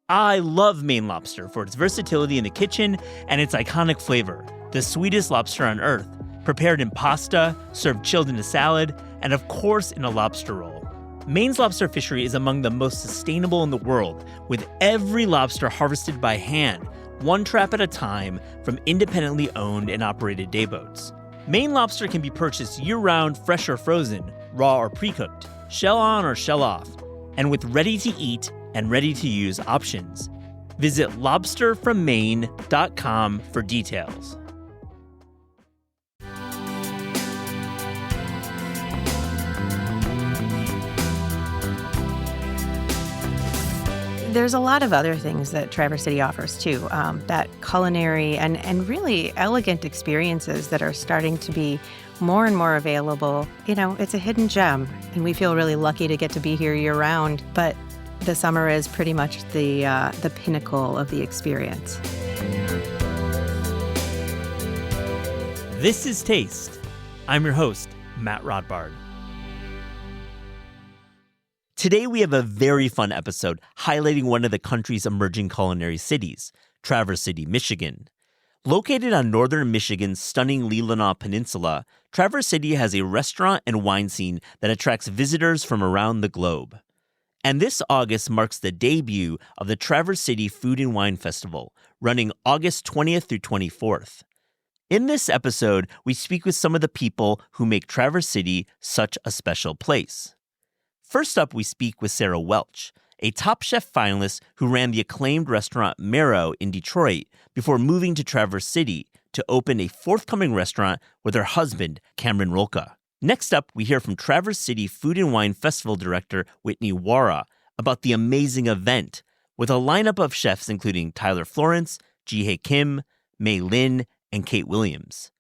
I love Maine lobster for its versatility in the kitchen and its iconic flavor. The sweetest lobster on earth, prepared in pasta, served chilled in a salad, and of course in a lobster roll. Maine's lobster fishery is among the most sustainable in the world, with every lobster harvested by hand, one trap at a time, from independently owned and operated dayboats. Maine lobster can be purchased year-round, fresh or frozen, raw or pre-cooked, shell on or shell off, and with ready-to-eat and ready-to-use options. Visit lobsterfrommaine.com for details. There's a lot of other things that Traverse City offers too, that culinary and really elegant experiences that are starting to be more and more available. You know, it's a hidden gem, and we feel really lucky to get to be here year-round, but the summer is pretty much the pinnacle of the experience. This is Taste. I'm your host, Matt Rodbard. Today we have a very fun episode highlighting one of the country's emerging culinary cities, Traverse City, Michigan. Located on northern Michigan's stunning Leelanau Peninsula, Traverse City has a restaurant and wine scene that attracts visitors from around the globe. And this August marks the debut of the Traverse City Food and Wine Festival, running August 20th through 24th. In this episode, we speak with some of the people who make Traverse City such a special place. First up, we speak with Sarah Welch, a Top Chef finalist who ran the acclaimed restaurant Marrow in Detroit before moving to Traverse City to open a forthcoming restaurant with her husband, Cameron Rolka. Next up, we hear from Traverse City Food and Wine Festival director Whitney Wara about the amazing event, with a lineup of chefs including Tyler Florence, Ji-Hae Kim, Mei Lin, and Kate Williams.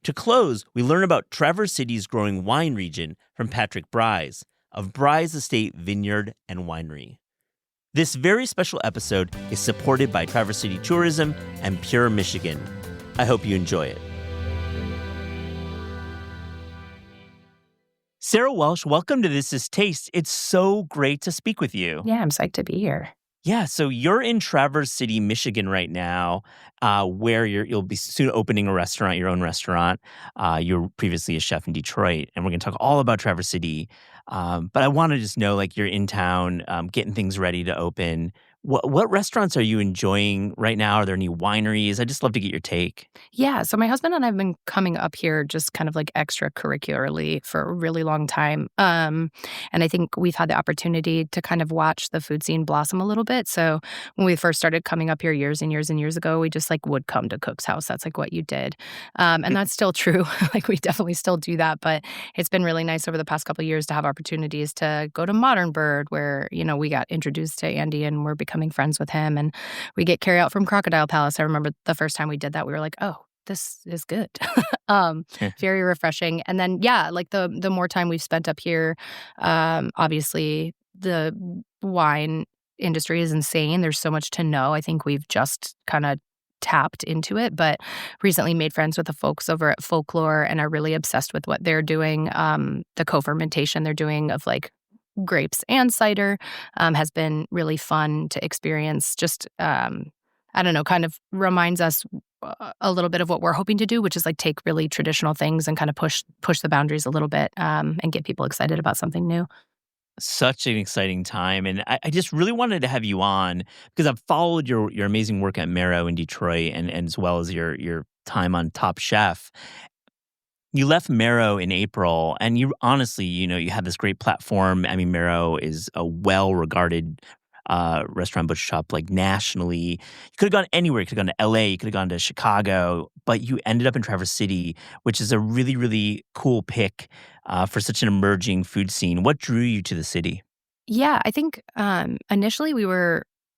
To close, we learn about Traverse City's growing wine region from Patrick Bryce of Bryce Estate Vineyard and Winery. This very special episode is supported by Traverse City Tourism and Pure Michigan. I hope you enjoy it. Sarah Welch, welcome to This Is Taste. It's so great to speak with you. Yeah, I'm psyched to be here. Yeah, so you're in Traverse City, Michigan right now, where you'll be soon opening a restaurant, your own restaurant. You were previously a chef in Detroit, and we're going to talk all about Traverse City. But I want to just know, like, you're in town, getting things ready to open. What restaurants are you enjoying right now? Are there any wineries? I'd just love to get your take. Yeah, so my husband and I have been coming up here just kind of like extracurricularly for a really long time. And I think we've had the opportunity to kind of watch the food scene blossom a little bit. So when we first started coming up here years and years and years ago, we just like would come to Cook's House. That's like what you did. And that's still true. Like we definitely still do that. But it's been really nice over the past couple of years to have opportunities to go to Modern Bird where, you know, we got introduced to Andy and we're becoming friends with him. And we get carry out from Crocodile Palace. I remember the first time we did that, we were like, oh, this is good. Very refreshing. And then, yeah, like the more time we've spent up here, obviously the wine industry is insane. There's so much to know. I think we've just kind of tapped into it, but recently made friends with the folks over at Folklore and are really obsessed with what they're doing. The co-fermentation they're doing of like grapes and cider has been really fun to experience. Just, I don't know, kind of reminds us a little bit of what we're hoping to do, which is like take really traditional things and kind of push the boundaries a little bit and get people excited about something new. Such an exciting time. And I just really wanted to have you on because I've followed your amazing work at Marrow in Detroit and as well as your time on Top Chef. You left Marrow in April, and you honestly, you know, you had this great platform. I mean, Marrow is a well-regarded restaurant butcher shop, like nationally. You could have gone anywhere. You could have gone to LA. You could have gone to Chicago, but you ended up in Traverse City, which is a really, really cool pick for such an emerging food scene. What drew you to the city? Yeah, I think initially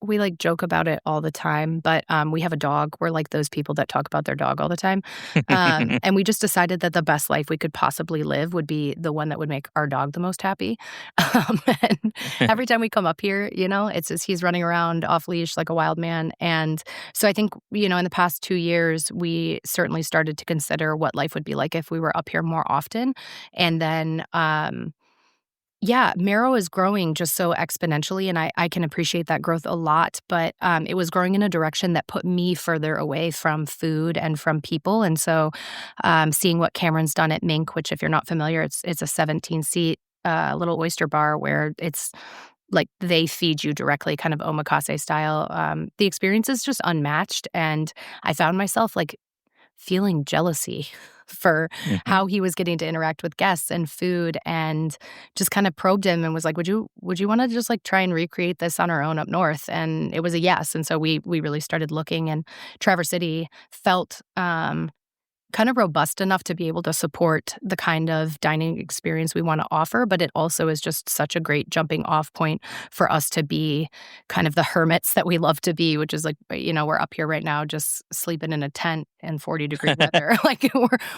we like joke about it all the time, but we have a dog. We're like those people that talk about their dog all the time. And we just decided that the best life we could possibly live would be the one that would make our dog the most happy. And every time we come up here, you know, it's just, he's running around off leash like a wild man. And so I think, you know, in the past 2 years, we certainly started to consider what life would be like if we were up here more often. And then Yeah, Marrow is growing just so exponentially, and I can appreciate that growth a lot. But it was growing in a direction that put me further away from food and from people. And so, seeing what Cameron's done at Mink, which if you're not familiar, it's a 17-seat little oyster bar where it's like they feed you directly, kind of omakase style. The experience is just unmatched, and I found myself like feeling jealousy for Mhm. how he was getting to interact with guests and food, and just kind of probed him and was like, would you want to just like try and recreate this on our own up north? And it was a yes. And so we really started looking, and Traverse City felt kind of robust enough to be able to support the kind of dining experience we want to offer, but it also is just such a great jumping off point for us to be kind of the hermits that we love to be, which is like, we're up here right now just sleeping in a tent in 40-degree weather. Like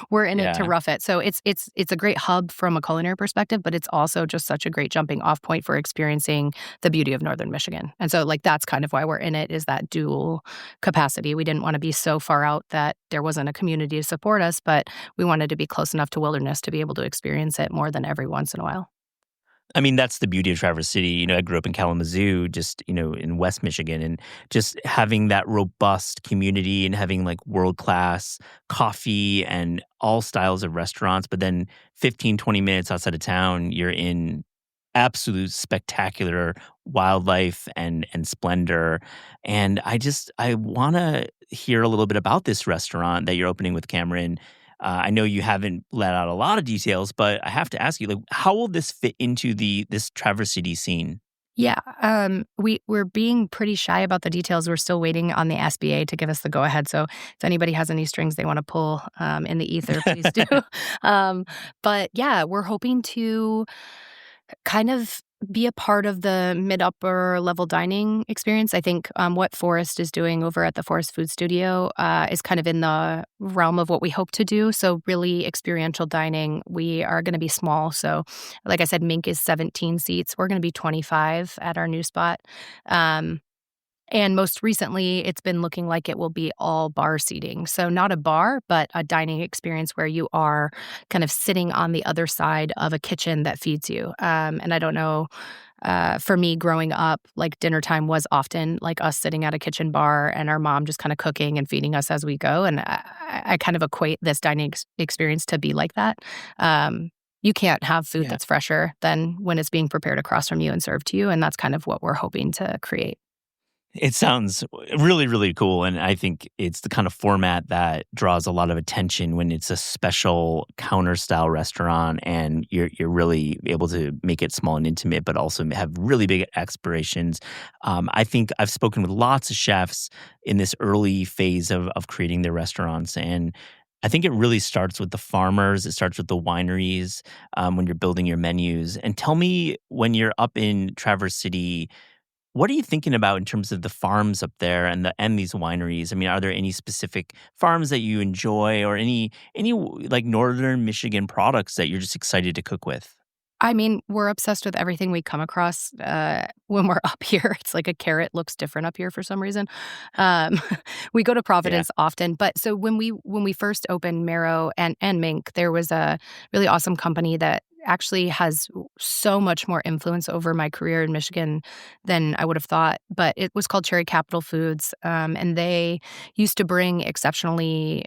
we're in it to Yeah. rough it. So it's a great hub from a culinary perspective, but it's also just such a great jumping off point for experiencing the beauty of northern Michigan. And so like that's kind of why we're in it, is that dual capacity. We didn't want to be so far out that there wasn't a community to support us, but we wanted to be close enough to wilderness to be able to experience it more than every once in a while. I mean, that's the beauty of Traverse City. I grew up in Kalamazoo, just, in West Michigan, and just having that robust community and having like world-class coffee and all styles of restaurants. But then 15, 20 minutes outside of town, you're in absolute spectacular wildlife and splendor. And I want to hear a little bit about this restaurant that you're opening with Cameron. I know you haven't let out a lot of details, but I have to ask you, like, how will this fit into this Traverse City scene? Yeah, we're being pretty shy about the details. We're still waiting on the SBA to give us the go ahead. So if anybody has any strings they want to pull in the ether, please do. um, but yeah, we're hoping to kind of be a part of the mid upper level dining experience. I think what Forest is doing over at the Forest Food Studio is kind of in the realm of what we hope to do. So, really experiential dining. We are going to be small. So, like I said, Mink is 17 seats. We're going to be 25 at our new spot. Um, and most recently, it's been looking like it will be all bar seating. So, not a bar, but a dining experience where you are kind of sitting on the other side of a kitchen that feeds you. And I don't know, for me growing up, like dinner time was often like us sitting at a kitchen bar and our mom just kind of cooking and feeding us as we go. And I kind of equate this dining experience to be like that. You can't have food Yeah. that's fresher than when it's being prepared across from you and served to you. And that's kind of what we're hoping to create. It sounds really, really cool, and I think it's the kind of format that draws a lot of attention when it's a special counter style restaurant, and you're really able to make it small and intimate, but also have really big aspirations. I think I've spoken with lots of chefs in this early phase of creating their restaurants, and I think it really starts with the farmers. It starts with the wineries when you're building your menus. And tell me, when you're up in Traverse City, what are you thinking about in terms of the farms up there and these wineries? I mean, are there any specific farms that you enjoy, or like northern Michigan products that you're just excited to cook with? I mean, we're obsessed with everything we come across, when we're up here. It's like a carrot looks different up here for some reason. Um, we go to Yeah. Providence often, but so when we first opened Marrow and Mink, there was a really awesome company that actually has so much more influence over my career in Michigan than I would have thought, but it was called Cherry Capital Foods, and they used to bring exceptionally,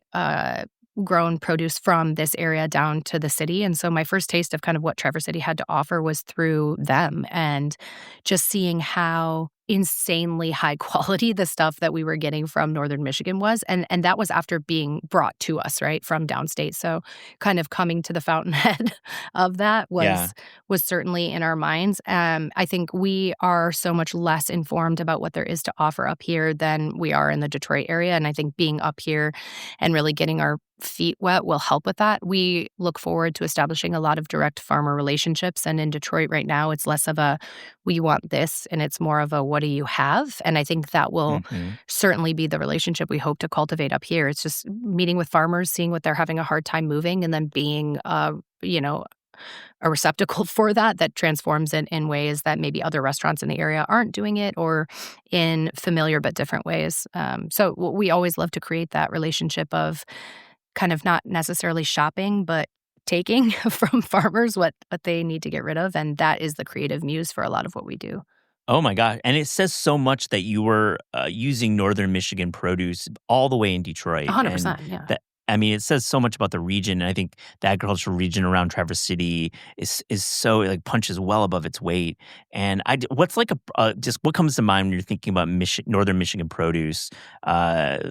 grown produce from this area down to the city. And so my first taste of kind of what Traverse City had to offer was through them, and just seeing how insanely high quality the stuff that we were getting from northern Michigan was. And that was after being brought to us, right, from downstate. So kind of coming to the fountainhead of that Yeah. was certainly in our minds. I think we are so much less informed about what there is to offer up here than we are in the Detroit area. And I think being up here and really getting our feet wet will help with that. We look forward to establishing a lot of direct farmer relationships. And in Detroit right now, it's less of a, we want this, and it's more of a, what do you have? And I think that will Mhm. certainly be the relationship we hope to cultivate up here. It's just meeting with farmers, seeing what they're having a hard time moving, and then being, a receptacle for that transforms it in ways that maybe other restaurants in the area aren't doing it, or in familiar but different ways. We always love to create that relationship of kind of not necessarily shopping, but taking from farmers what they need to get rid of, and that is the creative muse for a lot of what we do. Oh my god! And it says so much that you were using Northern Michigan produce all the way in Detroit, and 100%, yeah. that I mean, it says so much about the region. And I think the agricultural region around Traverse City is so like punches well above its weight. And what's like just what comes to mind when you're thinking about Northern Michigan produce,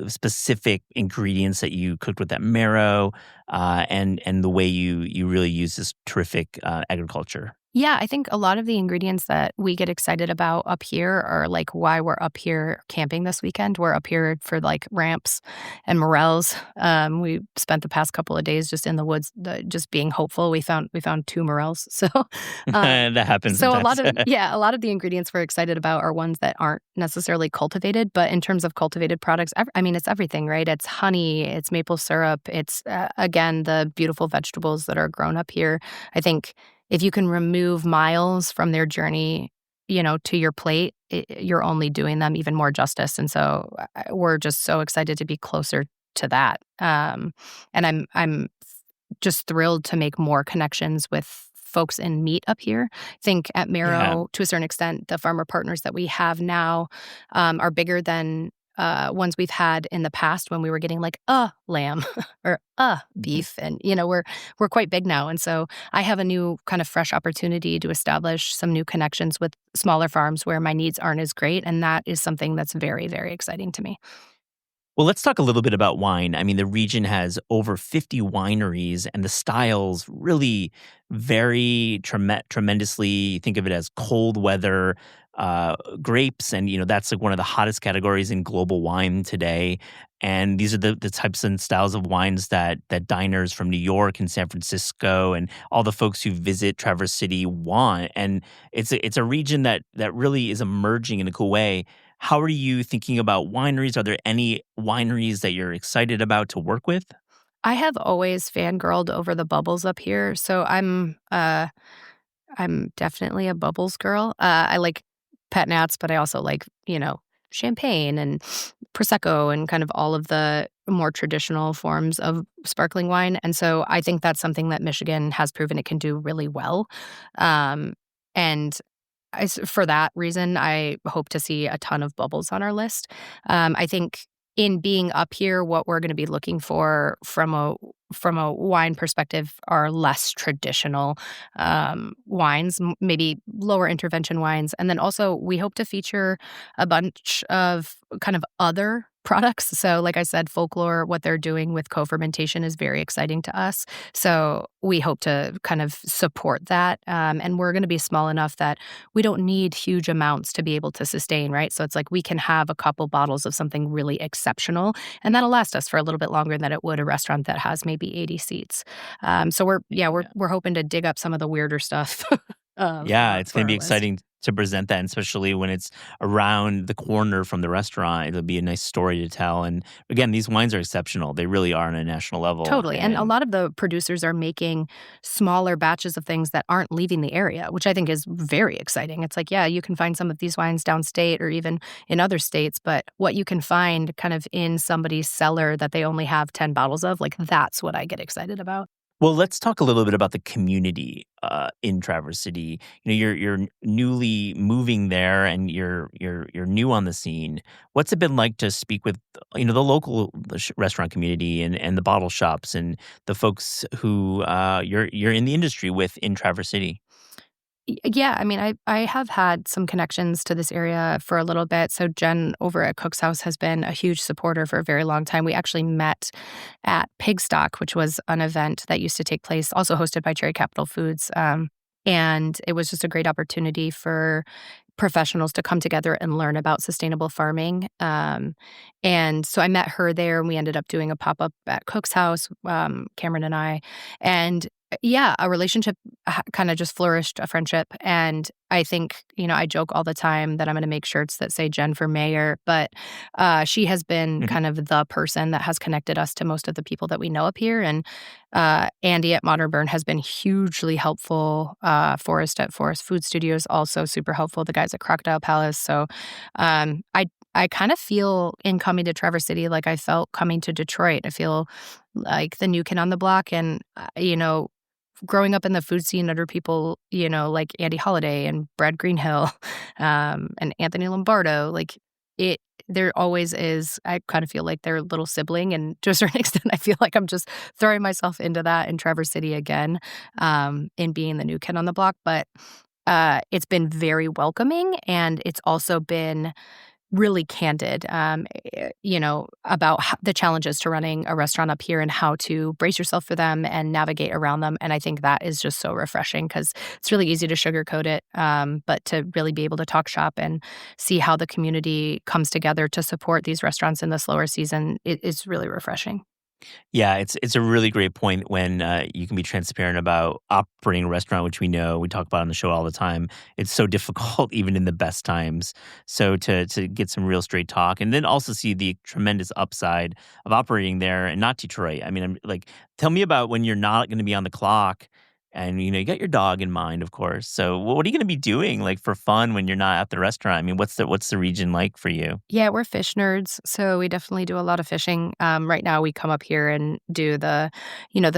specific ingredients that you cooked with that marrow, and the way you really use this terrific agriculture. Yeah, I think a lot of the ingredients that we get excited about up here are like why we're up here camping this weekend. We're up here for like ramps and morels. We spent the past couple of days just in the woods, just being hopeful. We found two morels. So, That happens so sometimes. a lot of the ingredients we're excited about are ones that aren't necessarily cultivated. But in terms of cultivated products, I mean, it's everything, right? It's honey, it's maple syrup, it's again the beautiful vegetables that are grown up here. I think if you can remove miles from their journey, to your plate, you're only doing them even more justice. And so we're just so excited to be closer to that. And I'm just thrilled to make more connections with folks in meat up here. I think at Yeah. Marrow, to a certain extent, the farmer partners that we have now are bigger than ones we've had in the past when we were getting like a lamb or a beef, and we're quite big now, and so I have a new kind of fresh opportunity to establish some new connections with smaller farms where my needs aren't as great, and that is something that's very, very exciting to me. Well, let's talk a little bit about wine. I mean, the region has over 50 wineries, and the styles really vary tremendously. Think of it as cold weather grapes, and that's like one of the hottest categories in global wine today. And these are the types and styles of wines that diners from New York and San Francisco and all the folks who visit Traverse City want. And it's a region that really is emerging in a cool way. How are you thinking about wineries? Are there any wineries that you're excited about to work with? I have always fangirled over the bubbles up here, so I'm definitely a bubbles girl. I like pet nats, but I also like, champagne and prosecco and kind of all of the more traditional forms of sparkling wine. And so I think that's something that Michigan has proven it can do really well. And for that reason, I hope to see a ton of bubbles on our list. I think in being up here, what we're going to be looking for from a wine perspective are less traditional wines, maybe lower intervention wines, and then also we hope to feature a bunch of kind of other products. So, like I said, Folklore, what they're doing with co-fermentation is very exciting to us. So we hope to kind of support that. And we're going to be small enough that we don't need huge amounts to be able to sustain, right? So it's like we can have a couple bottles of something really exceptional, and that'll last us for a little bit longer than it would a restaurant that has maybe 80 seats. So we're hoping to dig up some of the weirder stuff. Yeah, it's for going to be our list. exciting to present that, and especially when it's around the corner from the restaurant. It'll be a nice story to tell. And again, these wines are exceptional. They really are on a national level. Totally. And a And lot of the producers are making smaller batches of things that aren't leaving the area, which I think is very exciting. It's like, yeah, you can find some of these wines downstate or even in other states, but what you can find kind of in somebody's cellar that they only have 10 bottles of, like that's what I get excited about. well, let's talk a little bit about the community in Traverse City. You're newly moving there, and you're new on the scene. What's it been like to speak with the local restaurant community and the bottle shops and the folks who you're in the industry with in Traverse City? Yeah, I mean, I have had some connections to this area for a little bit. So Jen over at Cook's House has been a huge supporter for a very long time. We actually met at Pigstock, which was an event that used to take place, also hosted by Cherry Capital Foods. And it was just a great opportunity for professionals to come together and learn about sustainable farming. And so I met her there, and we ended up doing a pop up at Cook's House, Cameron and I. And yeah, a relationship kind of just flourished, a friendship. And I think, I joke all the time that I'm going to make shirts that say Jen for mayor, but she has been kind of the person that has connected us to most of the people that we know up here. And Andy at Modern Burn has been hugely helpful. Forrest at Forest Food Studios, also super helpful. The guys at Crocodile Palace. So I kind of feel in coming to Traverse City like I felt coming to Detroit. I feel like the new kid on the block. And, growing up in the food scene under people, like Andy Holiday and Brad Greenhill, and Anthony Lombardo, like it, there always is. I kind of feel like they're a little sibling, and to a certain extent, I feel like I'm just throwing myself into that in Traverse City again, in being the new kid on the block. But it's been very welcoming, and it's also been really candid, about the challenges to running a restaurant up here and how to brace yourself for them and navigate around them. And I think that is just so refreshing because it's really easy to sugarcoat it, but to really be able to talk shop and see how the community comes together to support these restaurants in the slower season, it's really refreshing. Yeah, it's a really great point when you can be transparent about operating a restaurant, which we talk about on the show all the time. It's so difficult even in the best times. So to get some real straight talk, and then also see the tremendous upside of operating there and not Detroit. I mean, I'm like, tell me about when you're not going to be on the clock. And you got your dog in mind, of course. So what are you going to be doing like for fun when you're not at the restaurant? I mean, what's the region like for you? Yeah, we're fish nerds, so we definitely do a lot of fishing. Right now, we come up here and do the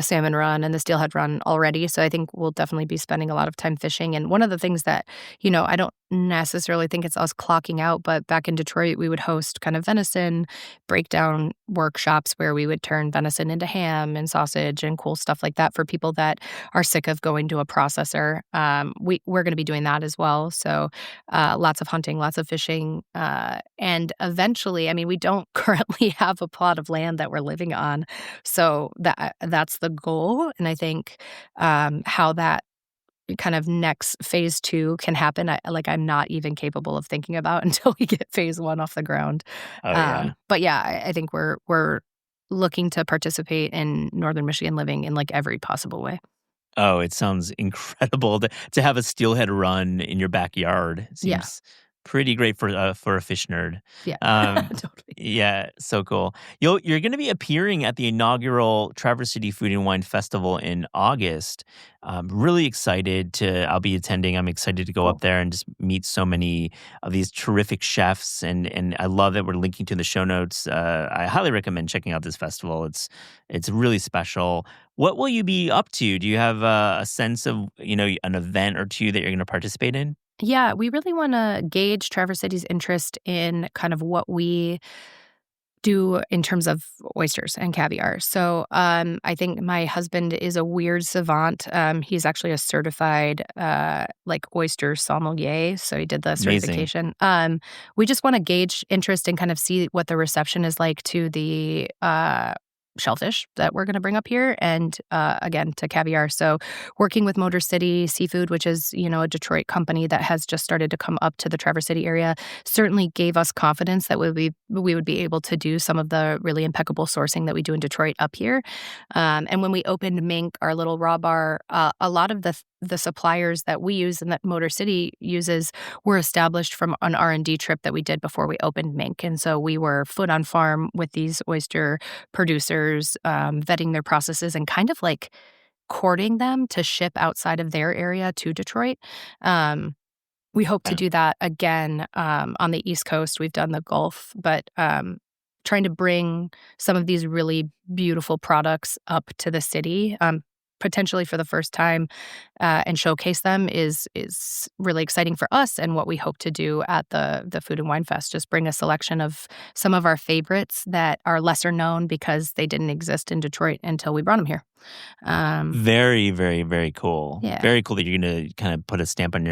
salmon run and the steelhead run already. So I think we'll definitely be spending a lot of time fishing. And one of the things that, I don't necessarily think it's us clocking out, but back in Detroit, we would host kind of venison breakdown workshops where we would turn venison into ham and sausage and cool stuff like that for people that are sick of going to a processor. We're going to be doing that as well. So lots of hunting, lots of fishing, and eventually, I mean, we don't currently have a plot of land that we're living on, so that's the goal. And I think how that kind of next phase 2 can happen, I'm not even capable of thinking about until we get phase 1 off the ground. Oh yeah. But yeah, I think we're looking to participate in Northern Michigan living in like every possible way. Oh, it sounds incredible to have a steelhead run in your backyard. It Yeah. seems pretty great for a fish nerd. Yeah. Um, Totally. yeah, so cool. You're going to be appearing at the inaugural Traverse City Food and Wine Festival in August. Really excited to. I'll be attending. I'm excited to go up Cool. there and just meet so many of these terrific chefs, and I love that we're linking to the show notes. I highly recommend checking out this festival. It's really special. What will you be up to? Do you have a sense of, an event or two that you're going to participate in? Yeah, we really want to gauge Traverse City's interest in kind of what we do in terms of oysters and caviar. So I think my husband is a weird savant. He's actually a certified oyster sommelier. So he did the Amazing. certification. We just want to gauge interest and kind of see what the reception is like to the shellfish that we're going to bring up here, and again to caviar. So working with Motor City Seafood, which is a Detroit company that has just started to come up to the Traverse City area, certainly gave us confidence that we would be able to do some of the really impeccable sourcing that we do in Detroit up here. And when we opened Mink, our little raw bar, a lot of the suppliers that we use and that Motor City uses were established from an R&D trip that we did before we opened Mink. And so we were foot on farm with these oyster producers, vetting their processes and kind of like courting them to ship outside of their area to Detroit. We hope to Yeah. do that again on the East Coast. We've done the Gulf, but trying to bring some of these really beautiful products up to the city, potentially for the first time, and showcase them is really exciting for us, and what we hope to do at the Food and Wine Fest. Just bring a selection of some of our favorites that are lesser known because they didn't exist in Detroit until we brought them here. Very, very, very cool. Yeah. Very cool that you're going to kind of put a stamp on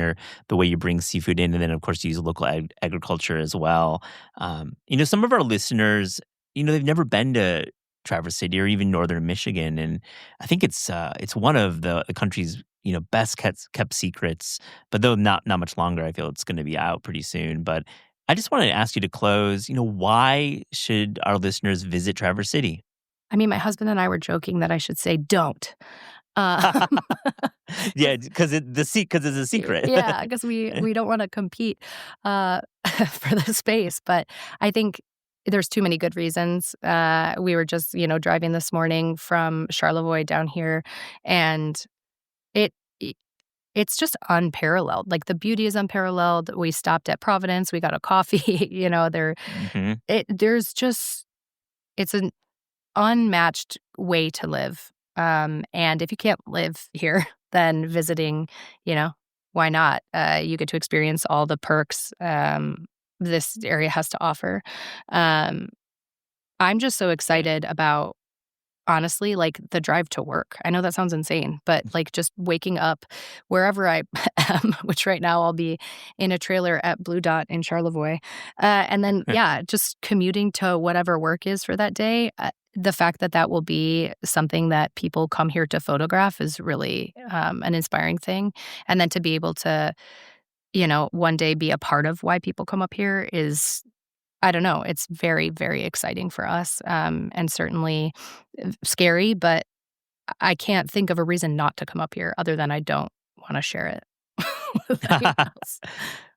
the way you bring seafood in, and then of course use local agriculture as well. Some of our listeners, they've never been to Traverse City or even northern Michigan, and I think it's one of the country's best kept secrets. But though not much longer, I feel it's going to be out pretty soon. But I just wanted to ask you to close. Why should our listeners visit Traverse City? I mean, my husband and I were joking that I should say don't. Uh, Yeah, because it's a secret. yeah, because we don't want to compete for the space. But I think there's too many good reasons. We were just, driving this morning from Charlevoix down here, and it it's just unparalleled. Like the beauty is unparalleled. We stopped at Providence. We got a coffee. Mhm. It's an unmatched way to live And if you can't live here, then visiting, you know, why not? You get to experience all the perks this area has to offer. Um, I'm just so excited about, honestly, like, the drive to work. I know that sounds insane, but, like, just waking up wherever I am, which right now I'll be in a trailer at Blue Dot in Charlevoix, and then, yeah, just commuting to whatever work is for that day. The fact that that will be something that people come here to photograph is really, an inspiring thing, and then to be able to, one day be a part of why people come up here is, I don't know, it's very, very exciting for us, and certainly scary, but I can't think of a reason not to come up here other than I don't wanna share it with anyone else.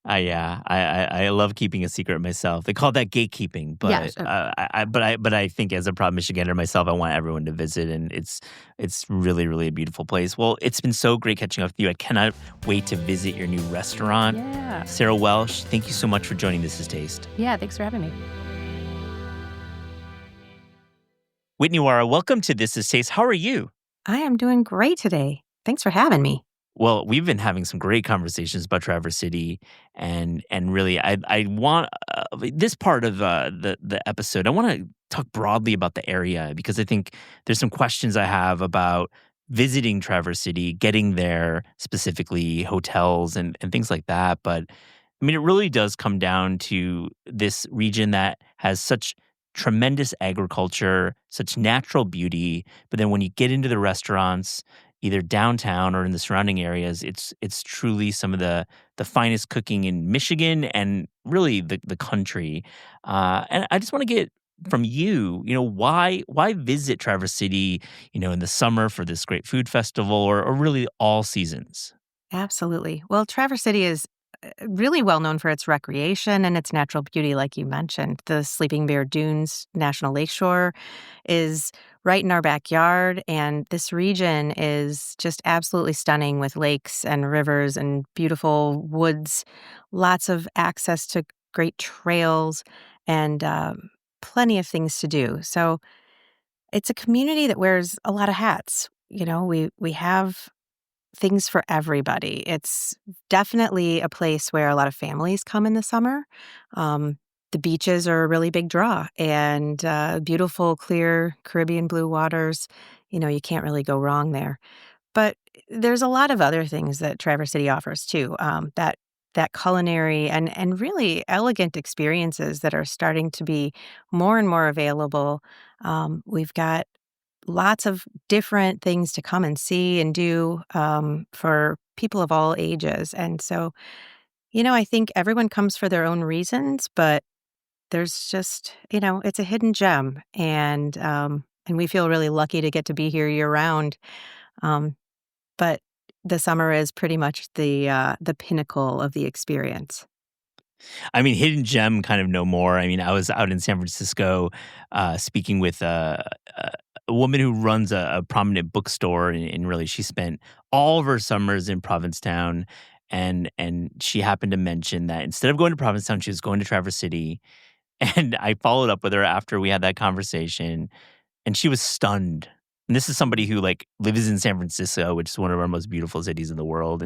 Yeah, I love keeping a secret myself. They call that gatekeeping, Yeah, but sure. I think as a proud Michigander myself, I want everyone to visit, and it's really really a beautiful place. Well, it's been so great catching up with you. I cannot wait to visit your new restaurant. Yeah. Sarah Welsh, thank you so much for joining This Is Taste. Yeah, thanks for having me. Whitney Wara, welcome to This Is Taste. How are you? I am doing great today. Thanks for having me. Well, we've been having some great conversations about Traverse City, and really, I want this part of the episode. I want to talk broadly about the area because I think there's some questions I have about visiting Traverse City, getting there, specifically hotels and things like that. But I mean, it really does come down to this region that has such tremendous agriculture, such natural beauty. But then when you get into the restaurants, either downtown or in the surrounding areas, it's truly some of the finest cooking in Michigan and really the country. And I just want to get from you, why visit Traverse City, in the summer for this great food festival, or really all seasons? Absolutely. Well, Traverse City is really well known for its recreation and its natural beauty, like you mentioned. The Sleeping Bear Dunes National Lakeshore is right in our backyard, and this region is just absolutely stunning with lakes and rivers and beautiful woods, lots of access to great trails, and plenty of things to do. So it's a community that wears a lot of hats. We have things for everybody. It's definitely a place where a lot of families come in the summer. The beaches are a really big draw, and beautiful, clear Caribbean blue waters. You can't really go wrong there. But there's a lot of other things that Traverse City offers too. That culinary and really elegant experiences that are starting to be more and more available. We've got lots of different things to come and see and do for people of all ages. And so, I think everyone comes for their own reasons, but there's just, it's a hidden gem. And we feel really lucky to get to be here year round. But the summer is pretty much the pinnacle of the experience. I mean, hidden gem, kind of no more. I mean, I was out in San Francisco speaking with a woman who runs a prominent bookstore, and really she spent all of her summers in Provincetown. And she happened to mention that instead of going to Provincetown, she was going to Traverse City. And I followed up with her after we had that conversation, and she was stunned. And this is somebody who lives in San Francisco, which is one of our most beautiful cities in the world.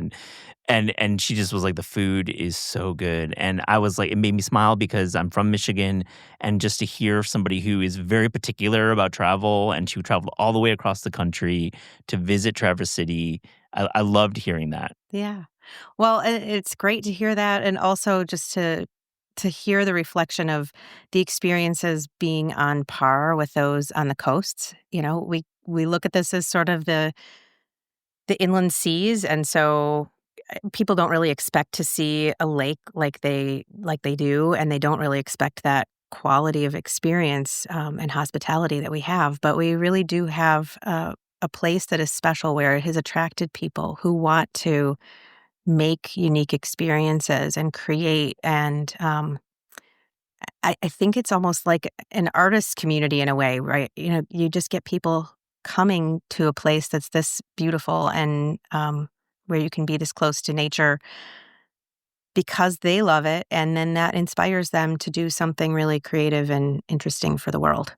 And she just was like, the food is so good. And I was like, it made me smile because I'm from Michigan. And just to hear somebody who is very particular about travel, and she traveled all the way across the country to visit Traverse City, I loved hearing that. Yeah. Well, it's great to hear that, and also just to hear the reflection of the experiences being on par with those on the coasts. We look at this as sort of the inland seas, and so people don't really expect to see a lake like they do, and they don't really expect that quality of experience and hospitality that we have. But we really do have a place that is special, where it has attracted people who want to make unique experiences and create. And I think it's almost like an artist community in a way, right? You just get people coming to a place that's this beautiful, and where you can be this close to nature because they love it. And then that inspires them to do something really creative and interesting for the world.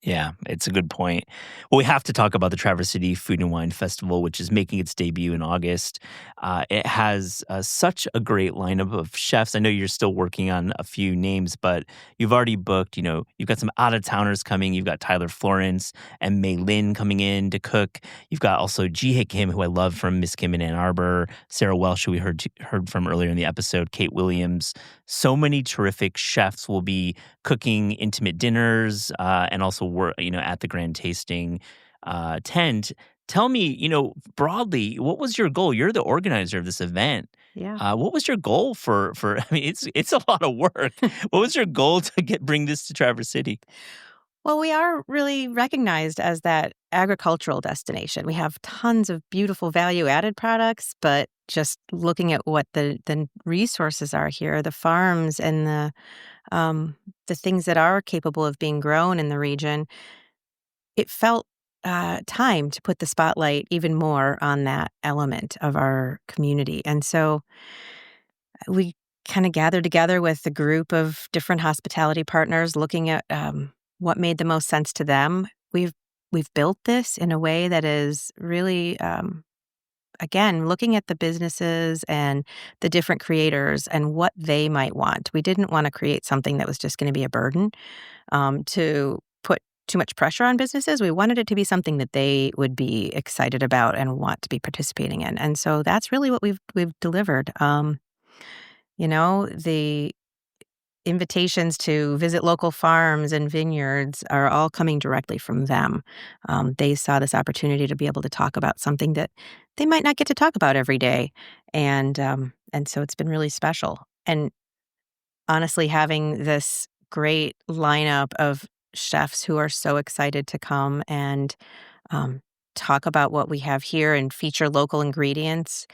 Yeah, it's a good point. Well, we have to talk about the Traverse City Food and Wine Festival, which is making its debut in August. It has such a great lineup of chefs. I know you're still working on a few names, but you've already booked, you've got some out of towners coming. You've got Tyler Florence and Mei Lin coming in to cook. You've got also Ji Hye Kim, who I love from Miss Kim in Ann Arbor, Sarah Welsh, who we heard from earlier in the episode, Kate Williams. So many terrific chefs will be cooking intimate dinners and also work, at the grand tasting tent. Tell me, broadly, what was your goal? You're the organizer of this event. Yeah. What was your goal for? I mean, it's a lot of work. What was your goal to bring this to Traverse City? Well, we are really recognized as that agricultural destination. We have tons of beautiful value added products, but just looking at what the resources are here, the farms and the things that are capable of being grown in the region, it felt time to put the spotlight even more on that element of our community. And so we kind of gathered together with a group of different hospitality partners, looking at what made the most sense to them. We've built this in a way that is really, again, looking at the businesses and the different creators and what they might want. We didn't want to create something that was just going to be a burden to put too much pressure on businesses. We wanted it to be something that they would be excited about and want to be participating in. And so that's really what we've delivered. The invitations to visit local farms and vineyards are all coming directly from them. They saw this opportunity to be able to talk about something that they might not get to talk about every day, and so it's been really special. And honestly, having this great lineup of chefs who are so excited to come and talk about what we have here and feature local ingredients.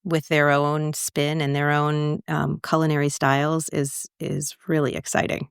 With their own spin and their own culinary styles is really exciting.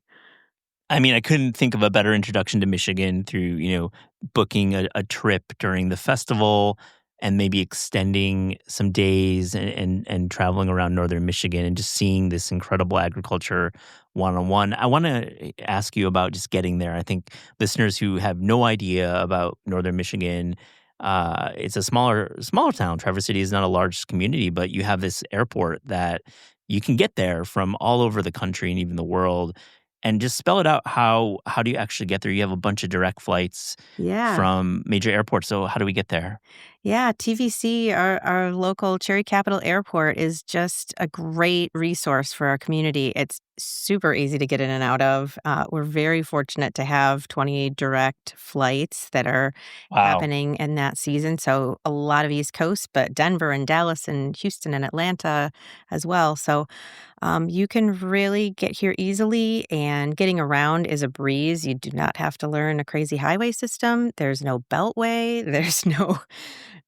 I mean, I couldn't think of a better introduction to Michigan through, booking a trip during the festival and maybe extending some days and traveling around northern Michigan and just seeing this incredible agriculture one-on-one. I want to ask you about just getting there. I think listeners who have no idea about northern Michigan, it's a smaller town. Traverse City is not a large community, but you have this airport that you can get there from all over the country and even the world. And just spell it out. How do you actually get there? You have a bunch of direct flights Yeah. from major airports. So how do we get there? Yeah, TVC, our local Cherry Capital Airport, is just a great resource for our community. It's super easy to get in and out of. We're very fortunate to have 20 direct flights that are Wow. happening in that season. So a lot of East Coast, but Denver and Dallas and Houston and Atlanta as well. So you can really get here easily, and getting around is a breeze. You do not have to learn a crazy highway system. There's no beltway. There's no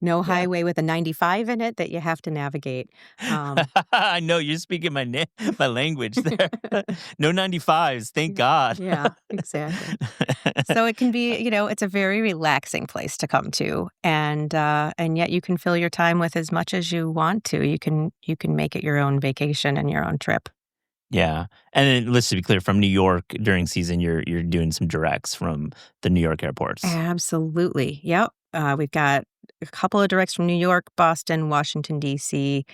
Yeah. highway with a 95 in it that you have to navigate. Um, I know you're speaking my language there. No 95s, thank God. yeah, exactly. So it can be, it's a very relaxing place to come to, and yet you can fill your time with as much as you want to. You can make it your own vacation and your own trip. Yeah. And then let's be clear, from New York during season, you're doing some directs from the New York airports. Absolutely. Yep. We've got a couple of directs from New York, Boston, Washington, D.C.,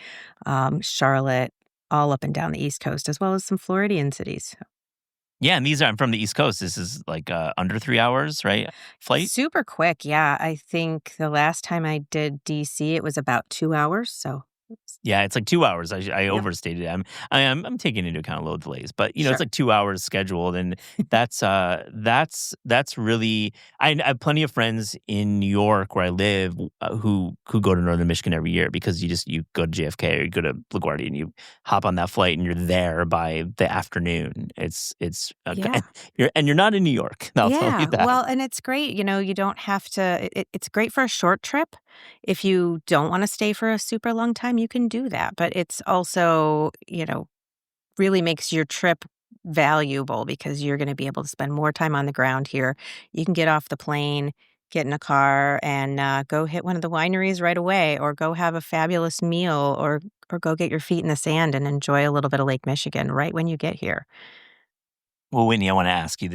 Charlotte, all up and down the East Coast, as well as some Floridian cities. Yeah, and these are from the East Coast. This is like under 3 hours, right? Flight. Super quick. Yeah. I think the last time I did DC, it was about 2 hours. So, Yeah, it's like 2 hours. I yep. overstated it. I'm taking into account low delays, but Sure. it's like 2 hours scheduled, and that's really. I have plenty of friends in New York where I live who go to Northern Michigan every year because you go to JFK or you go to LaGuardia and you hop on that flight and you're there by the afternoon. It's Yeah. you're not in New York. I'll tell you Yeah. that. Well, and it's great. You don't have to, it's great for a short trip. If you don't want to stay for a super long time, you can do that. But it's also, really makes your trip valuable because you're going to be able to spend more time on the ground here. You can get off the plane, get in a car, and go hit one of the wineries right away, or go have a fabulous meal, or go get your feet in the sand and enjoy a little bit of Lake Michigan right when you get here. Well, Whitney, I want to ask you.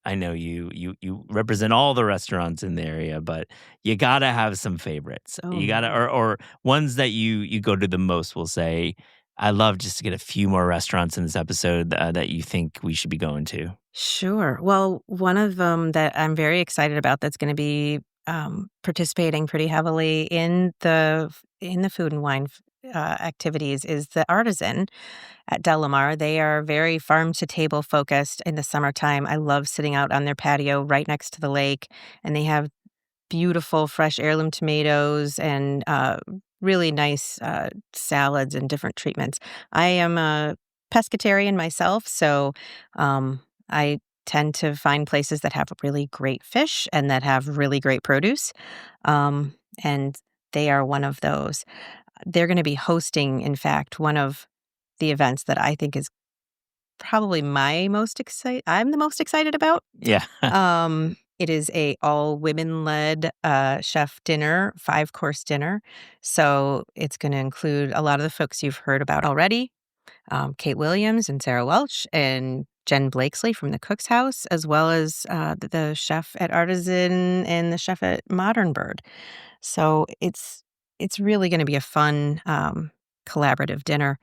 I know you represent all the restaurants in the area, but you gotta have some favorites. Oh, You gotta, man. or ones that you go to the most. Will say, I love just to get a few more restaurants in this episode that you think we should be going to. Sure. Well, one of them that I'm very excited about that's going to be participating pretty heavily in the food and wine activities is the Artisan at Delamar. They are very farm to table focused in the summertime. I love sitting out on their patio right next to the lake, and they have beautiful fresh heirloom tomatoes and really nice salads and different treatments. I am a pescatarian myself, so I tend to find places that have really great fish and that have really great produce. Um, and they are one of those. They're going to be hosting, in fact, one of the events that I think is probably I'm the most excited about. Yeah. It is a all women led chef dinner, 5-course dinner. So it's going to include a lot of the folks you've heard about already, Kate Williams and Sarah Welch and Jen Blakesley from the Cook's House, as well as the chef at Artisan and the chef at Modern Bird. So it's really going to be a fun collaborative dinner.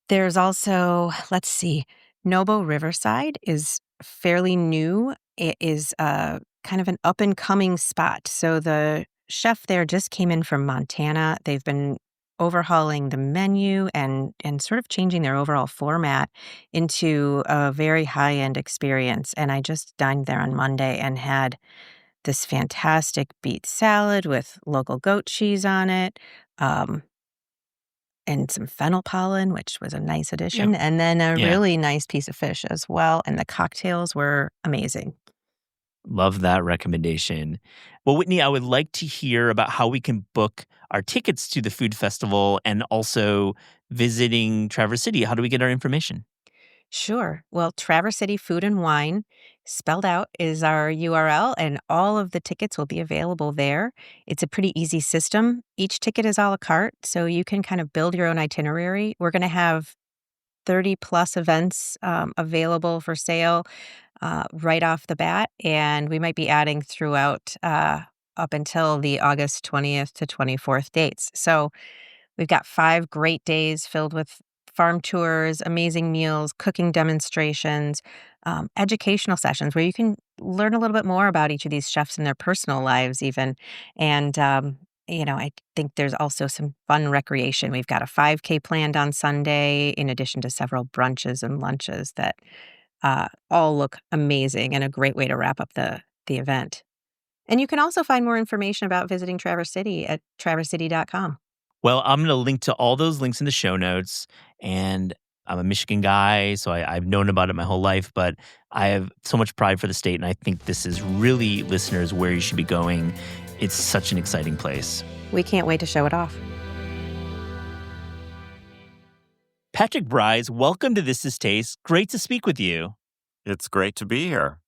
There's also, let's see, Nobo Riverside is fairly new. It is kind of an up and coming spot. So the chef there just came in from Montana. They've been overhauling the menu and sort of changing their overall format into a very high end experience. And I just dined there on Monday and had this fantastic beet salad with local goat cheese on it. Um, and some fennel pollen, which was a nice Yep. addition, and then a Yeah. really nice piece of fish as well, and the cocktails were amazing. Love that recommendation. Well, Whitney, I would like to hear about how we can book our tickets to the food festival and also visiting Traverse City. How do we get our information? Sure. Well, Traverse City Food and Wine, spelled out, is our URL, and all of the tickets will be available there. It's a pretty easy system. Each ticket is a la carte, so you can kind of build your own itinerary. We're going to have 30 plus events available for sale right off the bat, and we might be adding throughout up until the August 20th to 24th dates. So we've got 5 great days filled with farm tours, amazing meals, cooking demonstrations, educational sessions where you can learn a little bit more about each of these chefs and their personal lives, even. And, I think there's also some fun recreation. We've got a 5K planned on Sunday, in addition to several brunches and lunches that all look amazing and a great way to wrap up the event. And you can also find more information about visiting Traverse City at traversity.com. Well, I'm going to link to all those links in the show notes. And I'm a Michigan guy, so I've known about it my whole life, but I have so much pride for the state. And I think this is really, listeners, where you should be going. It's such an exciting place. We can't wait to show it off. Patrick Bryce, welcome to This Is Taste. Great to speak with you. It's great to be here.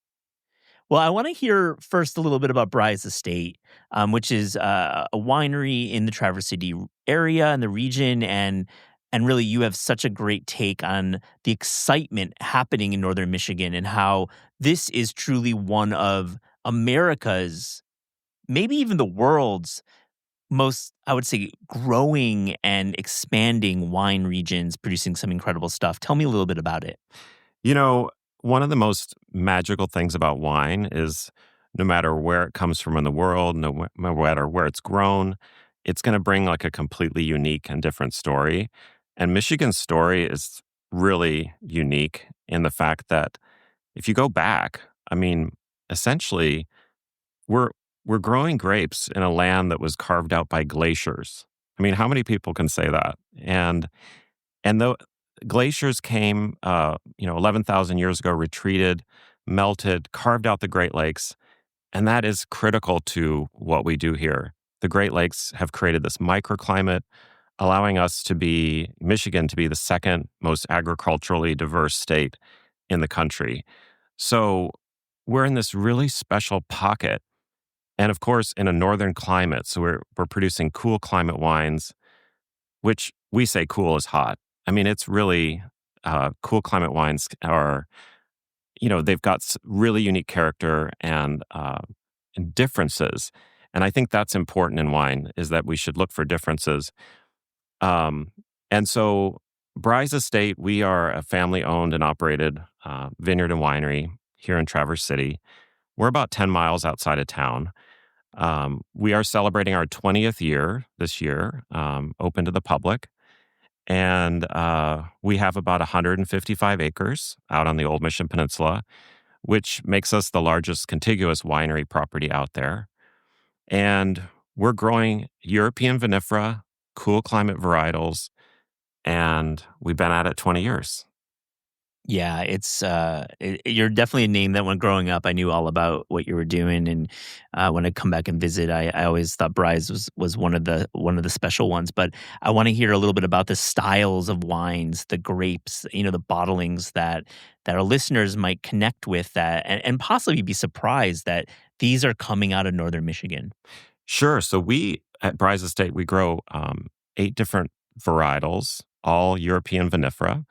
Well, I want to hear first a little bit about Bryce Estate, which is a winery in the Traverse City area and the region, and really you have such a great take on the excitement happening in northern Michigan and how this is truly one of America's, maybe even the world's most, I would say, growing and expanding wine regions, producing some incredible stuff. Tell me a little bit about it. You know, one of the most magical things about wine is no matter where it comes from in the world, no matter where it's grown, it's going to bring like a completely unique and different story. And Michigan's story is really unique in the fact that if you go back, I mean, essentially, we're we're growing grapes in a land that was carved out by glaciers. I mean, how many people can say that? And the glaciers came, 11,000 years ago, retreated, melted, carved out the Great Lakes, and that is critical to what we do here. The Great Lakes have created this microclimate, allowing Michigan to be the second most agriculturally diverse state in the country. So we're in this really special pocket. And of course, in a northern climate, so we're producing cool climate wines, which we say cool is hot. I mean, it's really cool climate wines are, they've got really unique character and differences. And I think that's important in wine, is that we should look for differences. Um, and so Bryce Estate, we are a family-owned and operated vineyard and winery here in Traverse City. We're about 10 miles outside of town. We are celebrating our 20th year this year, open to the public. And we have about 155 acres out on the Old Mission Peninsula, which makes us the largest contiguous winery property out there. And we're growing European vinifera, cool climate varietals, and we've been at it 20 years. Yeah, you're definitely a name that when growing up, I knew all about what you were doing, and when I come back and visit, I always thought Bry's was one of the special ones. But I want to hear a little bit about the styles of wines, the grapes, the bottlings that our listeners might connect with, that and possibly be surprised that these are coming out of northern Michigan. Sure. So we at Bry's Estate, we grow 8 different varietals, all European vinifera.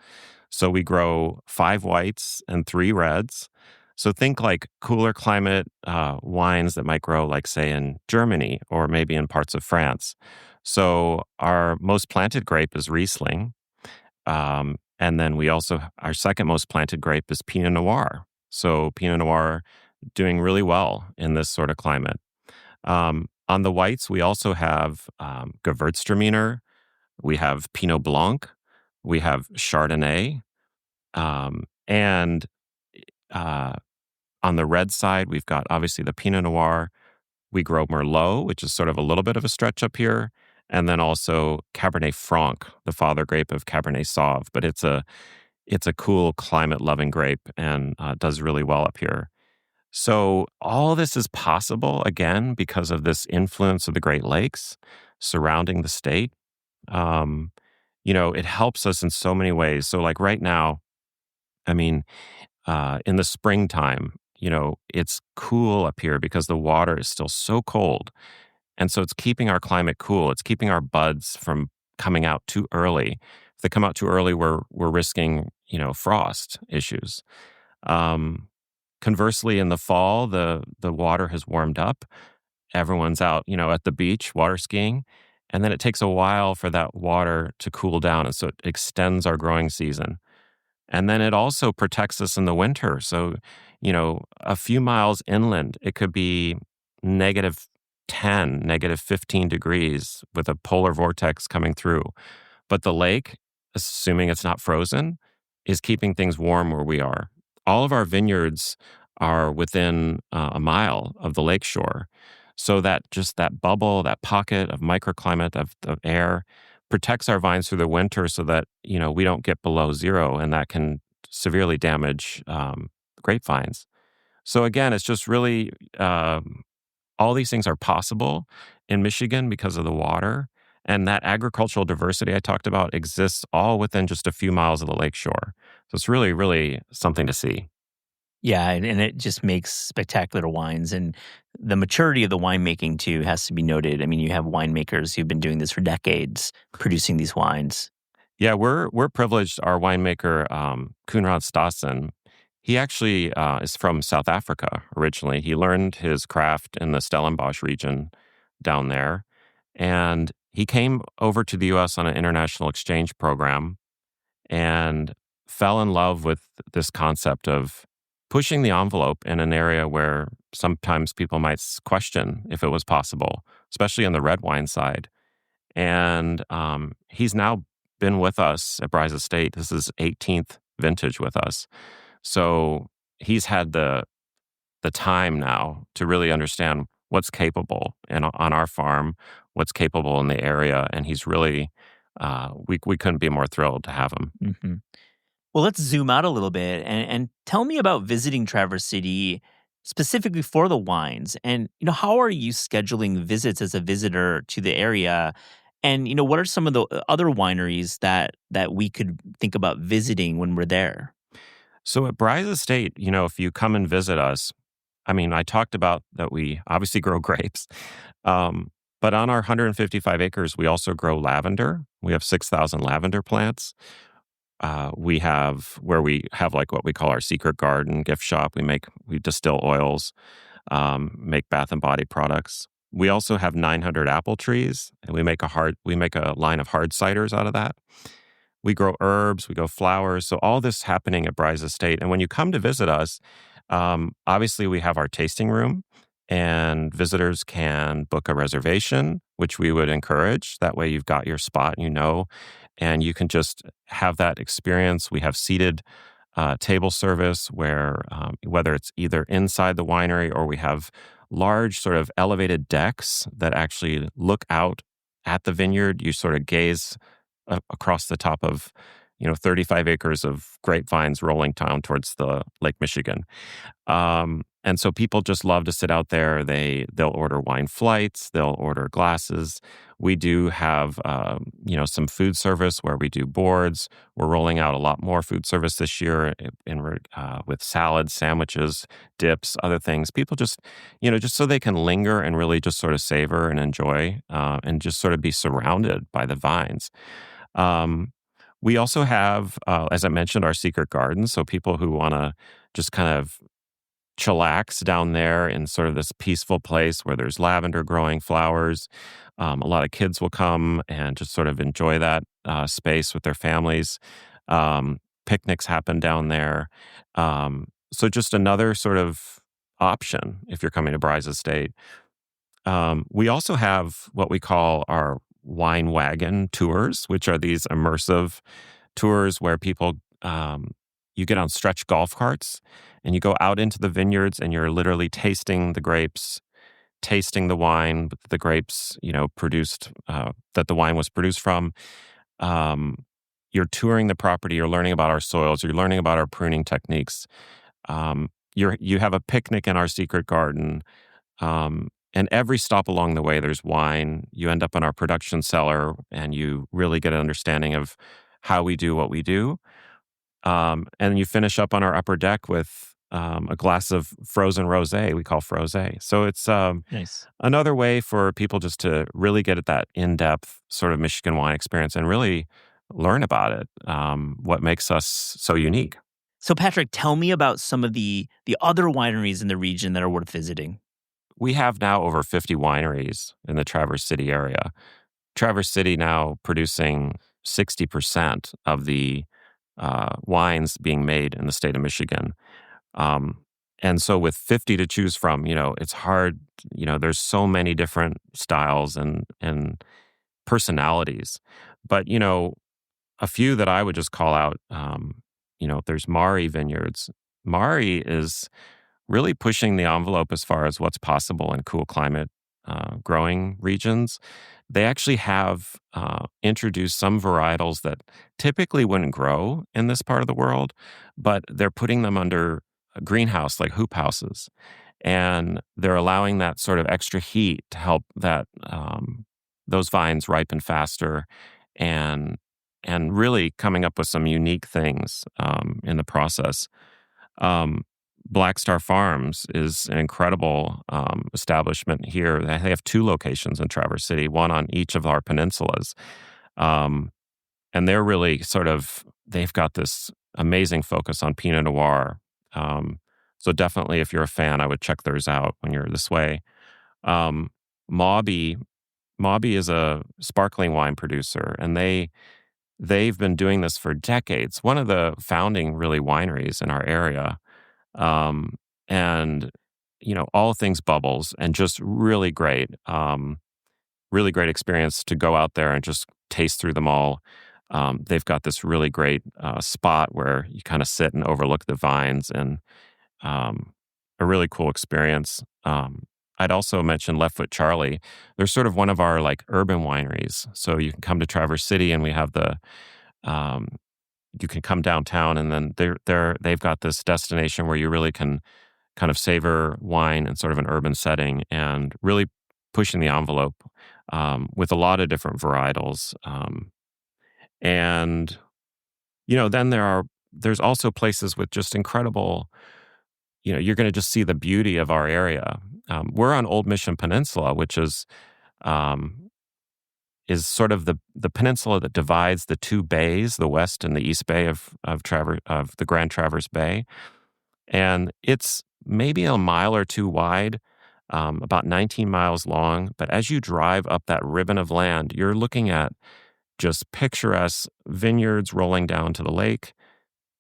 So we grow 5 whites and 3 reds. So think like cooler climate wines that might grow, like, say, in Germany or maybe in parts of France. So our most planted grape is Riesling. And then our second most planted grape is Pinot Noir. So Pinot Noir doing really well in this sort of climate. On the whites, we also have Gewürztraminer, we have Pinot Blanc, we have Chardonnay, and on the red side, we've got obviously the Pinot Noir. We grow Merlot, which is sort of a little bit of a stretch up here, and then also Cabernet Franc, the father grape of Cabernet Sauv. But it's a cool climate-loving grape and does really well up here. So all this is possible, again, because of this influence of the Great Lakes surrounding the state. It helps us in so many ways. So like right now, I mean, in the springtime, it's cool up here because the water is still so cold. And so it's keeping our climate cool. It's keeping our buds from coming out too early. If they come out too early, we're risking, frost issues. Conversely, in the fall, the water has warmed up. Everyone's out, at the beach, water skiing. And then it takes a while for that water to cool down. And so it extends our growing season. And then it also protects us in the winter. So, a few miles inland, it could be -10, -15 degrees with a polar vortex coming through. But the lake, assuming it's not frozen, is keeping things warm where we are. All of our vineyards are within a mile of the lakeshore. So that just that bubble, that pocket of microclimate of air protects our vines through the winter so that, we don't get below zero, and that can severely damage grapevines. So again, it's just really, all these things are possible in Michigan because of the water. And that agricultural diversity I talked about exists all within just a few miles of the lakeshore. So it's really, really something to see. Yeah, and it just makes spectacular wines. And the maturity of the winemaking, too, has to be noted. I mean, you have winemakers who've been doing this for decades, producing these wines. Yeah, we're privileged. Our winemaker, Koenraad Stassen, he actually is from South Africa originally. He learned his craft in the Stellenbosch region down there. And he came over to the U.S. on an international exchange program and fell in love with this concept of pushing the envelope in an area where sometimes people might question if it was possible, especially on the red wine side. And he's now been with us at Bry's Estate. This is 18th vintage with us. So he's had the time now to really understand what's capable on our farm, what's capable in the area. And he's really, we couldn't be more thrilled to have him. Mm-hmm. Well, let's zoom out a little bit and tell me about visiting Traverse City specifically for the wines. And, how are you scheduling visits as a visitor to the area? And, what are some of the other wineries that we could think about visiting when we're there? So at Bry's Estate, if you come and visit us, I mean, I talked about that we obviously grow grapes, but on our 155 acres, we also grow lavender. We have 6,000 lavender plants. We have where we have like what we call our secret garden gift shop. We distill oils, make bath and body products. We also have 900 apple trees, and we make a line of hard ciders out of that. We grow herbs, we grow flowers. So all this happening at Bryce Estate. And when you come to visit us, obviously we have our tasting room, and visitors can book a reservation, which we would encourage. That way you've got your spot, and you can just have that experience. We have seated table service where whether it's either inside the winery, or we have large sort of elevated decks that actually look out at the vineyard. You sort of gaze across the top of 35 acres of grapevines rolling down towards the Lake Michigan. And so people just love to sit out there. They'll order wine flights, they'll order glasses. We do have some food service where we do boards. We're rolling out a lot more food service this year with salads, sandwiches, dips, other things. People just so they can linger and really just sort of savor and enjoy, and just sort of be surrounded by the vines. We also have, as I mentioned, our secret garden. So people who want to just kind of chillax down there in sort of this peaceful place where there's lavender growing, flowers. A lot of kids will come and just sort of enjoy that space with their families. Picnics happen down there. So just another sort of option if you're coming to Bryce Estate. We also have what we call our wine wagon tours, which are these immersive tours where people you get on stretch golf carts and you go out into the vineyards and you're literally tasting the grapes, tasting the wine the grapes produced, that the wine was produced from. You're touring the property, you're learning about our soils, you're learning about our pruning techniques. You have a picnic in our secret garden. And every stop along the way, there's wine. You end up in our production cellar, and you really get an understanding of how we do what we do. And you finish up on our upper deck with a glass of frozen rosé we call frosé. So it's Nice. another way for people just to really get at that in-depth sort of Michigan wine experience and really learn about it, what makes us so unique. So Patrick, tell me about some of the other wineries in the region that are worth visiting. We have now over 50 wineries in the Traverse City area. Traverse City now producing 60% of the wines being made in the state of Michigan. And so with 50 to choose from, it's hard. There's so many different styles and personalities. But, a few that I would just call out, there's Maury Vineyards. Maury is really pushing the envelope as far as what's possible in cool climate growing regions. They actually have introduced some varietals that typically wouldn't grow in this part of the world, but they're putting them under a greenhouse, like hoop houses. And they're allowing that sort of extra heat to help that those vines ripen faster, and really coming up with some unique things in the process. Black Star Farms is an incredible establishment here. They have 2 locations in Traverse City, one on each of our peninsulas. And they're really they've got this amazing focus on Pinot Noir. So definitely, if you're a fan, I would check theirs out when you're this way. Mauby is a sparkling wine producer, and they've been doing this for decades. One of the founding really wineries in our area. And all things bubbles, and just really great experience to go out there and just taste through them all. They've got this really great spot where you kind of sit and overlook the vines, and a really cool experience. I'd also mention Left Foot Charlie. They're sort of one of our like urban wineries. So you can come to Traverse City, and we have you can come downtown, and then they've got this destination where you really can kind of savor wine in sort of an urban setting, and really pushing the envelope with a lot of different varietals. And then there's also places with just incredible. You're going to just see the beauty of our area. We're on Old Mission Peninsula, which is is sort of the peninsula that divides the two bays, the west and the east bay of the Grand Traverse Bay. And it's maybe a mile or two wide, about 19 miles long. But as you drive up that ribbon of land, you're looking at just picturesque vineyards rolling down to the lake.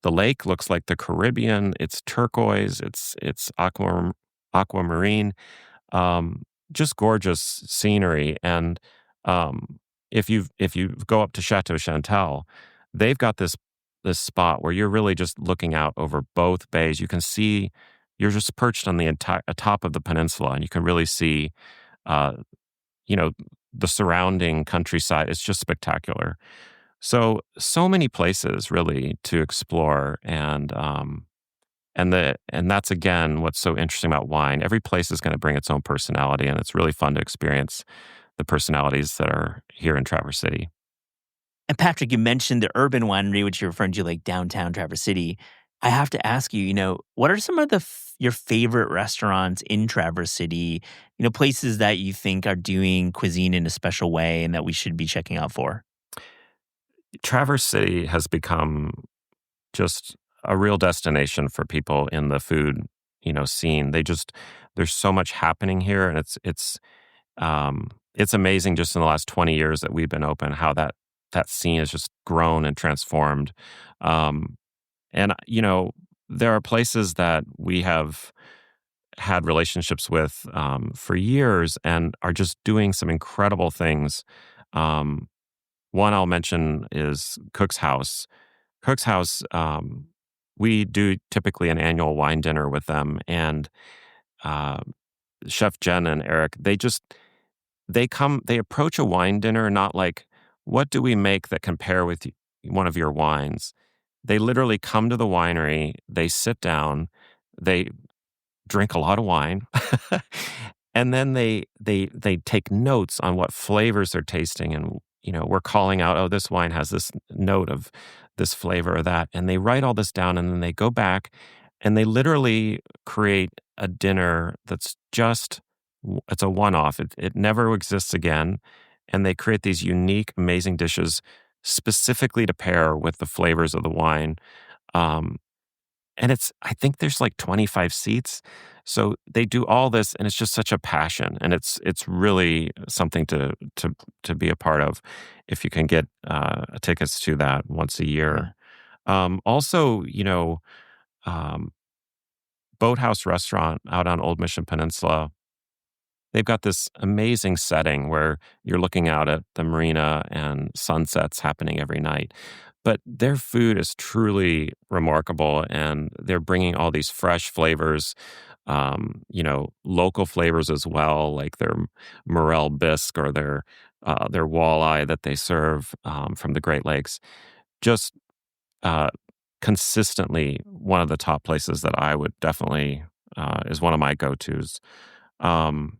The lake looks like the Caribbean. It's turquoise. It's aquamarine. Just gorgeous scenery. And if you go up to Chateau Chantal, they've got this spot where you're really just looking out over both bays. You can see you're just perched on the entire top of the peninsula, and you can really see, uh, you know, the surrounding countryside. It's just spectacular. So many places really to explore, and that's again what's so interesting about wine. Every place is going to bring its own personality, and it's really fun to experience the personalities that are here in Traverse City. And Patrick, you mentioned the urban winery, which you're referring to like downtown Traverse City. I have to ask you, what are some of your favorite restaurants in Traverse City? Places that you think are doing cuisine in a special way and that we should be checking out for. Traverse City has become just a real destination for people in the food, scene. There's so much happening here, and it's amazing just in the last 20 years that we've been open, how that scene has just grown and transformed. And there are places that we have had relationships with for years and are just doing some incredible things. One I'll mention is Cook's House. Cook's House, we do typically an annual wine dinner with them, and uh, Chef Jen and Eric, they approach a wine dinner not like, what do we make that compare with one of your wines? They literally come to the winery, they sit down, they drink a lot of wine, and then they take notes on what flavors they're tasting. And we're calling out, oh, this wine has this note of this flavor or that, and they write all this down, and then they go back and they literally create a dinner that's just, it's a one-off. It never exists again, and they create these unique, amazing dishes specifically to pair with the flavors of the wine. Um, and I think there's like 25 seats. So they do all this, and it's just such a passion, and it's really something to be a part of if you can get tickets to that once a year. Also, um, Boathouse Restaurant out on Old Mission Peninsula. They've got this amazing setting where you're looking out at the marina and sunsets happening every night. But their food is truly remarkable, and they're bringing all these fresh flavors, local flavors as well, like their morel bisque or their walleye that they serve from the Great Lakes. Just consistently one of the top places that I would definitely is one of my go-tos. Um,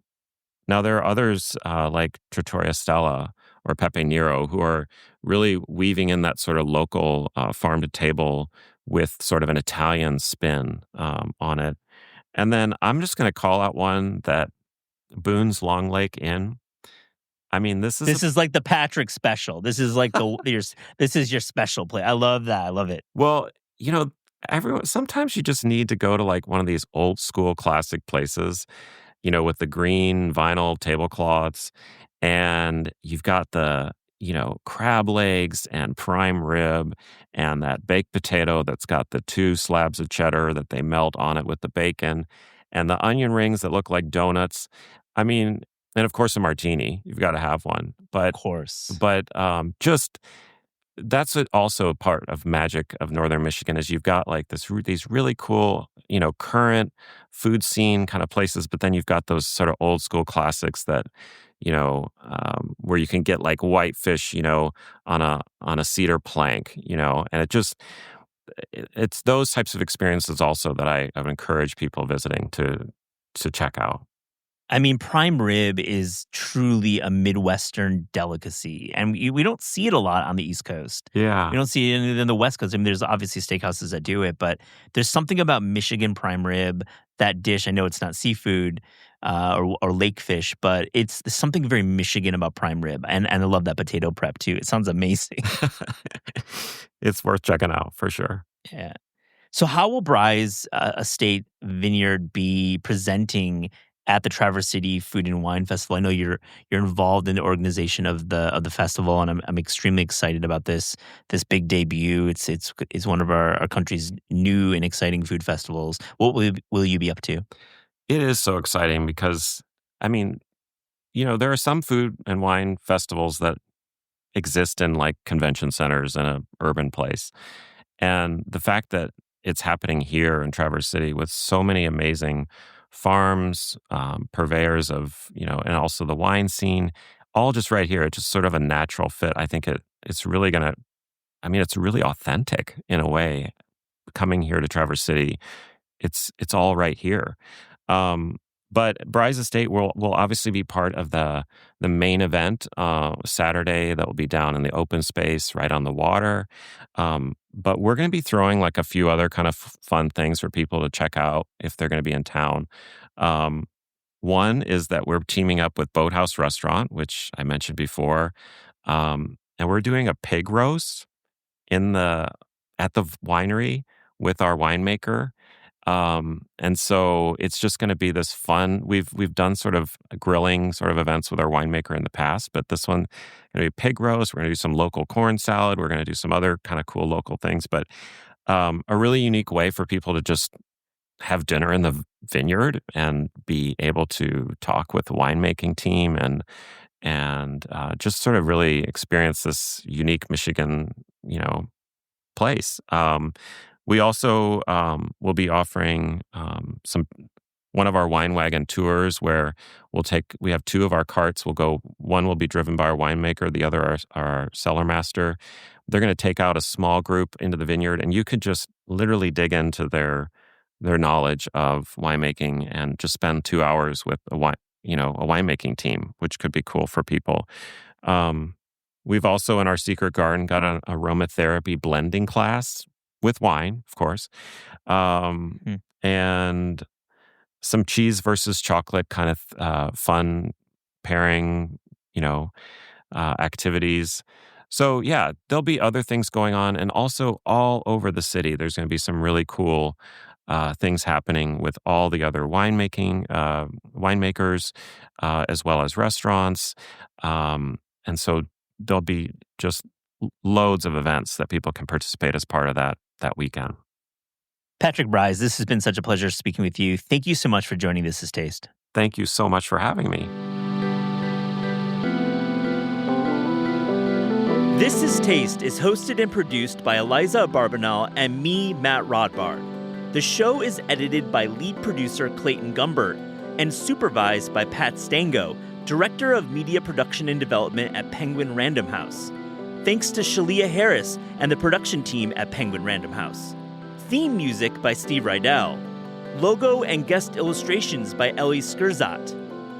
Now, there are others like Trattoria Stella or Pepe Nero who are really weaving in that sort of local farm to table with sort of an Italian spin on it. And then I'm just going to call out one that Boone's Long Lake Inn. I mean, This is like the Patrick special. This is like this is your special play. I love that. I love it. well, everyone, sometimes you just need to go to like one of these old school classic places, with the green vinyl tablecloths, and you've got the, crab legs and prime rib and that baked potato that's got the two slabs of cheddar that they melt on it with the bacon and the onion rings that look like donuts. I mean, and of course a martini. You've got to have one. Of course. But just that's also a part of magic of Northern Michigan is you've got like these really cool, current food scene kind of places, but then you've got those sort of old school classics that, where you can get like whitefish, on a cedar plank, and it's those types of experiences also that I would encourage people visiting to check out. I mean, prime rib is truly a Midwestern delicacy, and we don't see it a lot on the East Coast. Yeah. We don't see it in the West Coast. I mean, there's obviously steakhouses that do it, but there's something about Michigan prime rib, that dish. I know it's not seafood, or lake fish, but it's something very Michigan about prime rib. And I love that potato prep too. It sounds amazing. It's worth checking out for sure. Yeah. So how will Bry's Estate Vineyard be presenting at the Traverse City Food and Wine Festival? I know you're involved in the organization of the festival, and I'm extremely excited about this big debut. It's one of our country's new and exciting food festivals. What will you be up to? It is so exciting because, I mean, there are some food and wine festivals that exist in like convention centers in an urban place. And the fact that it's happening here in Traverse City with so many amazing farms, purveyors of, and also the wine scene, all just right here. It's just sort of a natural fit. I think it's really going to, it's really authentic in a way. Coming here to Traverse City, it's all right here. But Bry's Estate will obviously be part of the main event Saturday that will be down in the open space right on the water. But we're going to be throwing like a few other kind of fun things for people to check out if they're going to be in town. One is that we're teaming up with Boathouse Restaurant, which I mentioned before, and we're doing a pig roast at the winery with our winemaker. And so it's just going to be this fun. We've done sort of grilling sort of events with our winemaker in the past, but this one going to be pig roast. We're going to do some local corn salad. We're going to do some other kind of cool local things, but a really unique way for people to just have dinner in the vineyard and be able to talk with the winemaking team and just sort of really experience this unique Michigan, place. We also will be offering one of our wine wagon tours where we have two of our carts. One will be driven by our winemaker, the other our cellar master. They're going to take out a small group into the vineyard, and you could just literally dig into their knowledge of winemaking and just spend 2 hours with a winemaking team, which could be cool for people. We've also in our secret garden got an aromatherapy blending class with wine, of course, and some cheese versus chocolate kind of fun pairing, activities. So yeah, there'll be other things going on, and also all over the city, there's going to be some really cool things happening with all the other winemakers, as well as restaurants, and so there'll be just loads of events that people can participate as part of that weekend. Patrick Bry's, this has been such a pleasure speaking with you. Thank you so much for joining This Is Taste. Thank you so much for having me. This Is Taste is hosted and produced by Eliza Barbanel and me, Matt Rodbard. The show is edited by lead producer Clayton Gumbert and supervised by Pat Stango, Director of Media Production and Development at Penguin Random House. Thanks to Shalia Harris and the production team at Penguin Random House. Theme music by Steve Rydell. Logo and guest illustrations by Ellie Skurzat.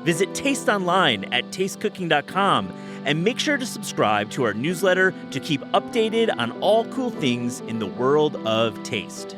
Visit Taste online at tastecooking.com and make sure to subscribe to our newsletter to keep updated on all cool things in the world of taste.